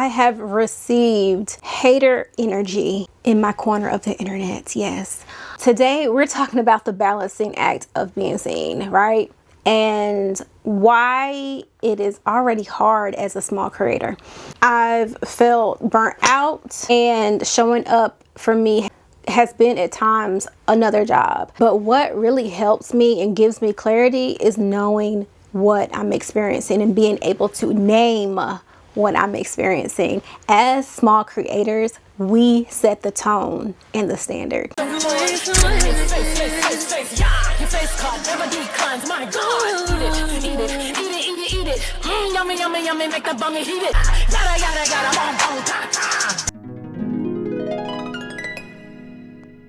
I have received hater energy in my corner of the internet. Yes. Today we're talking about the balancing act of being seen, right? And why it is already hard as a small creator. I've felt burnt out, and showing up for me has been at times another job. But what really helps me and gives me clarity is knowing what I'm experiencing and being able to name what I'm experiencing. As small creators, we set the tone and the standard.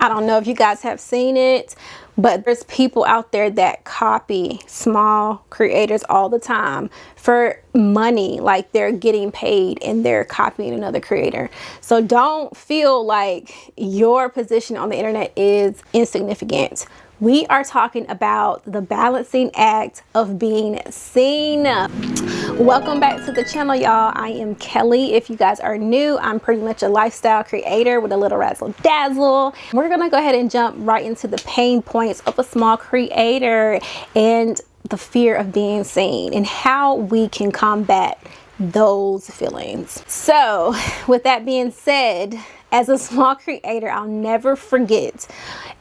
I don't know if you guys have seen it, but there's people out there that copy small creators all the time for money, like they're getting paid and they're copying another creator. So don't feel like your position on the internet is insignificant. We are talking about the balancing act of being seen. Welcome back to the channel, y'all. I am Kelly. If you guys are new, I'm pretty much a lifestyle creator with a little razzle dazzle. We're gonna go ahead and jump right into the pain points of a small creator and the fear of being seen and how we can combat those feelings. So with that being said, as a small creator, I'll never forget.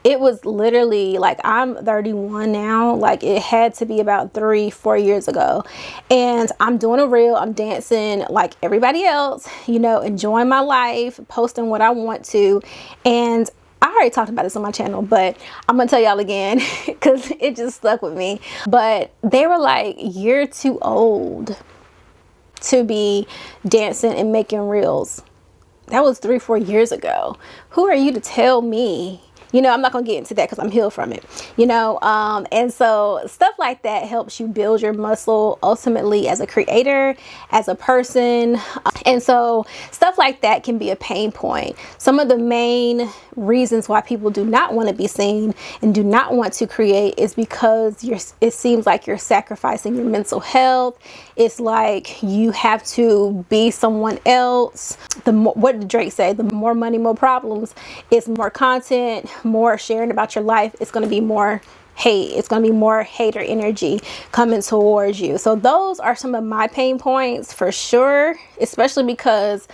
It was literally like, I'm 31 now, like it had to be about 3-4 years ago, and I'm doing a reel, I'm dancing like everybody else, you know, enjoying my life, posting what I want to. And I already talked about this on my channel, but I'm gonna tell y'all again because it just stuck with me. But they were like, you're too old to be dancing and making reels. That was 3-4 years ago. Who are you to tell me? You know, I'm not gonna get into that because I'm healed from it, you know. And so stuff like that helps you build your muscle ultimately as a creator, as a person. And so stuff like that can be a pain point. Some of the main reasons why people do not want to be seen and do not want to create is because it seems like you're sacrificing your mental health. It's like you have to be someone else. What did Drake say? The more money, more problems. It's more content, more sharing about your life. It's going to be more hate. It's going to be more hater energy coming towards you. So those are some of my pain points for sure, especially because,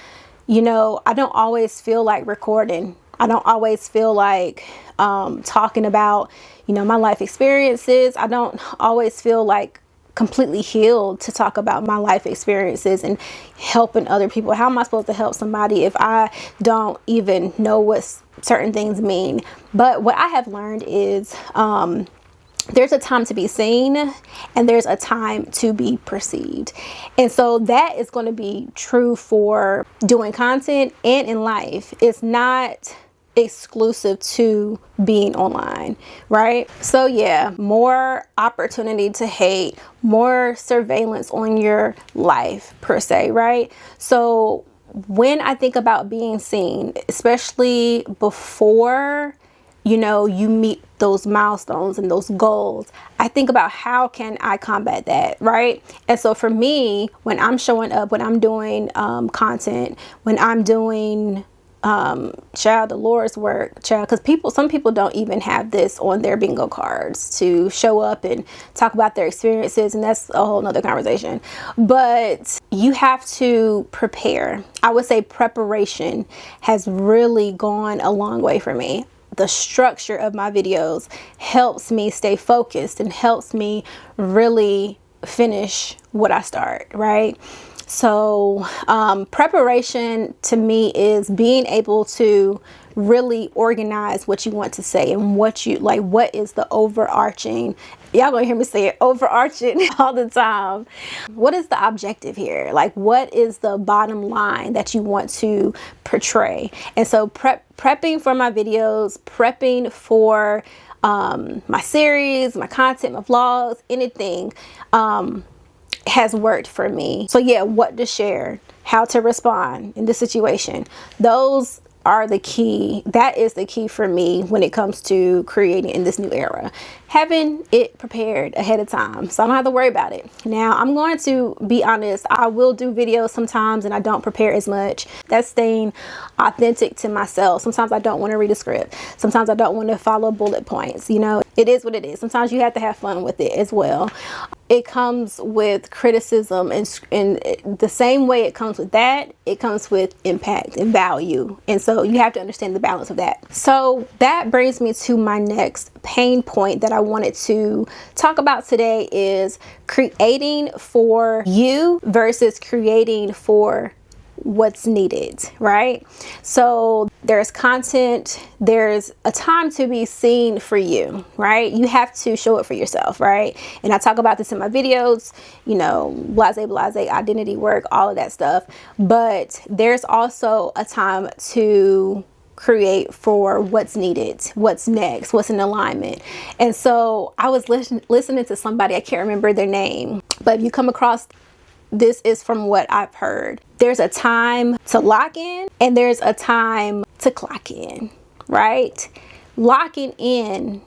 you know, I don't always feel like recording. I don't always feel like talking about, you know, my life experiences. I don't always feel like completely healed to talk about my life experiences and helping other people. How am I supposed to help somebody if I don't even know what certain things mean? But what I have learned is there's a time to be seen and there's a time to be perceived. And so that is going to be true for doing content and in life. It's not exclusive to being online, right? So yeah, more opportunity to hate, more surveillance on your life per se, right? So when I think about being seen, especially before, you know, you meet those milestones and those goals, I think about how can I combat that, right? And so for me, when I'm showing up, when I'm doing content, when I'm doing the Lord's work, because some people don't even have this on their bingo cards to show up and talk about their experiences, and that's a whole nother conversation. But you have to prepare. I would say preparation has really gone a long way for me. The structure of my videos helps me stay focused and helps me really finish what I start, right? So preparation to me is being able to really organize what you want to say and what you like. What is the overarching, y'all gonna hear me say it, overarching all the time. What is the objective here? Like, what is the bottom line that you want to portray? And so prepping for my videos, prepping for my series, my content, my vlogs, anything has worked for me. So yeah, what to share, how to respond in this situation, those are the key. That is the key for me when it comes to creating in this new era. Having it prepared ahead of time, so I don't have to worry about it. Now, I'm going to be honest, I will do videos sometimes and I don't prepare as much. That's staying authentic to myself. Sometimes I don't want to read a script. Sometimes I don't want to follow bullet points. You know, it is what it is. Sometimes you have to have fun with it as well. It comes with criticism, and the same way it comes with that, it comes with impact and value. And so you have to understand the balance of that. So that brings me to my next pain point that I wanted to talk about today, is creating for you versus creating for what's needed, right? So there's content, there's a time to be seen for you, right? You have to show it for yourself, right? And I talk about this in my videos, you know, blase, identity work, all of that stuff. But there's also a time to create for what's needed, what's next, what's in alignment. And so I was listening to somebody, I can't remember their name, but if you come across, this is from what I've heard, there's a time to lock in and there's a time to clock in, right? Locking in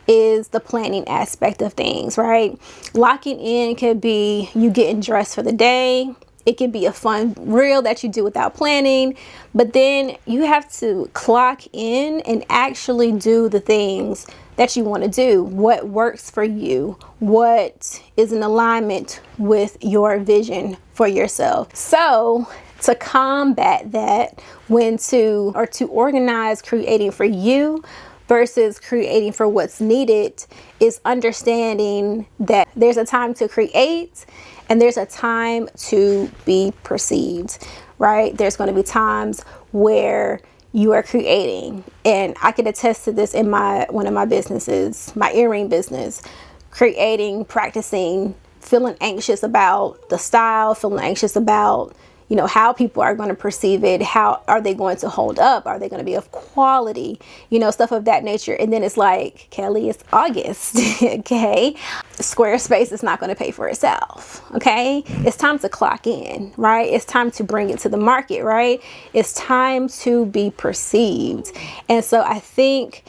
is the planning aspect of things, right? Locking in could be you getting dressed for the day. It could be a fun reel that you do without planning, but then you have to clock in and actually do the things that you want to do, what works for you, what is in alignment with your vision for yourself. So to combat that, to organize creating for you versus creating for what's needed, is understanding that there's a time to create and there's a time to be perceived, right? There's going to be times where you are creating, and I can attest to this in one of my businesses, my earring business, creating, practicing, feeling anxious about the style, feeling anxious about, you know, how people are going to perceive it. How are they going to hold up? Are they going to be of quality? You know, stuff of that nature. And then it's like, Kelly, it's August. Okay. Squarespace is not going to pay for itself. Okay. It's time to clock in, right? It's time to bring it to the market, right? It's time to be perceived. And so I think,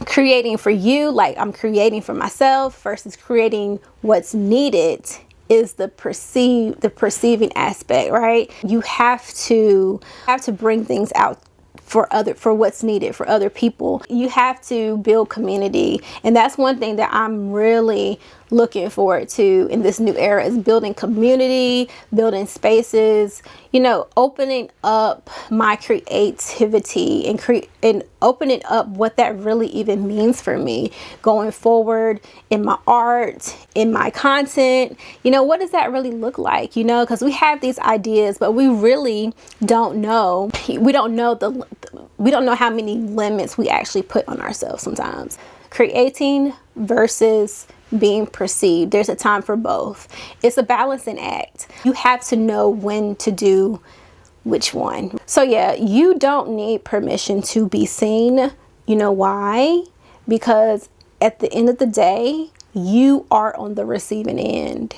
creating for you, like I'm creating for myself versus creating what's needed, is the perceiving aspect, right? You have to bring things out for what's needed for other people. You have to build community, and that's one thing that I'm really looking forward to in this new era, is building community, building spaces, you know, opening up my creativity and opening up what that really even means for me going forward in my art, in my content. You know, what does that really look like? You know, because we have these ideas, but we really don't know. We don't know how many limits we actually put on ourselves sometimes. Creating versus being perceived. There's a time for both. It's a balancing act. You have to know when to do which one. So yeah, you don't need permission to be seen. You know why? Because at the end of the day, you are on the receiving end,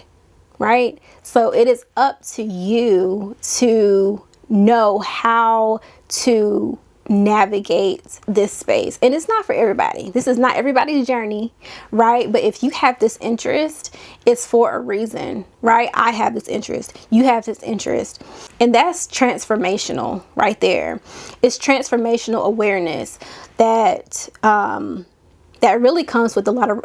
right? So it is up to you to know how to navigate this space. And it's not for everybody. This is not everybody's journey, right? But if you have this interest, it's for a reason, right? I have this interest. You have this interest. And that's transformational right there. It's transformational awareness that that really comes with a lot of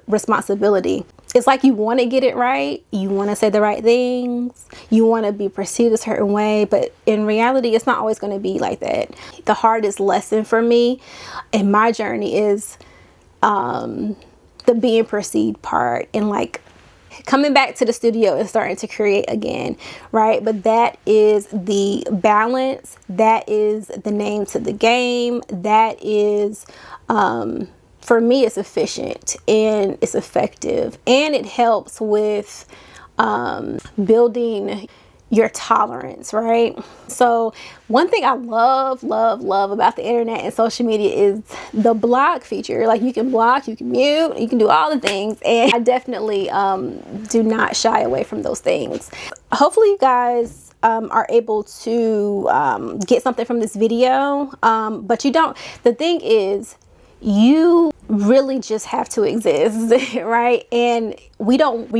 responsibility. It's like you want to get it right. You want to say the right things. You want to be perceived a certain way. But in reality, it's not always going to be like that. The hardest lesson for me in my journey is the being perceived part, and like coming back to the studio and starting to create again, right? But that is the balance. That is the name to the game. That is... for me, it's efficient and it's effective, and it helps with building your tolerance, right? So one thing I love about the internet and social media is the block feature. Like, you can block, you can mute, you can do all the things, and I definitely do not shy away from those things. Hopefully you guys are able to get something from this video, but you don't. The thing is, you really just have to exist, right? And we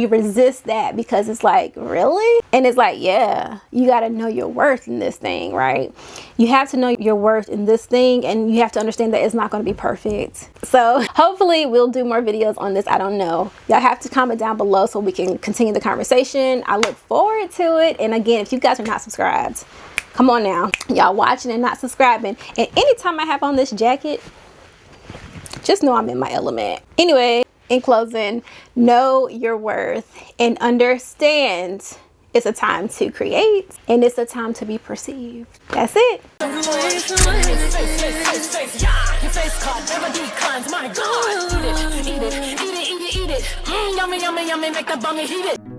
resist that because it's like, really? And it's like, yeah, you got to know your worth in this thing, right? You have to know your worth in this thing, and you have to understand that it's not going to be perfect. So hopefully we'll do more videos on this. I don't know. Y'all have to comment down below so we can continue the conversation. I look forward to it. And again, if you guys are not subscribed, come on now. Y'all watching and not subscribing. And anytime I have on this jacket, just know I'm in my element. Anyway, in closing, know your worth and understand it's a time to create and it's a time to be perceived. That's it. Yummy, yummy, yummy, make the bummy heat it.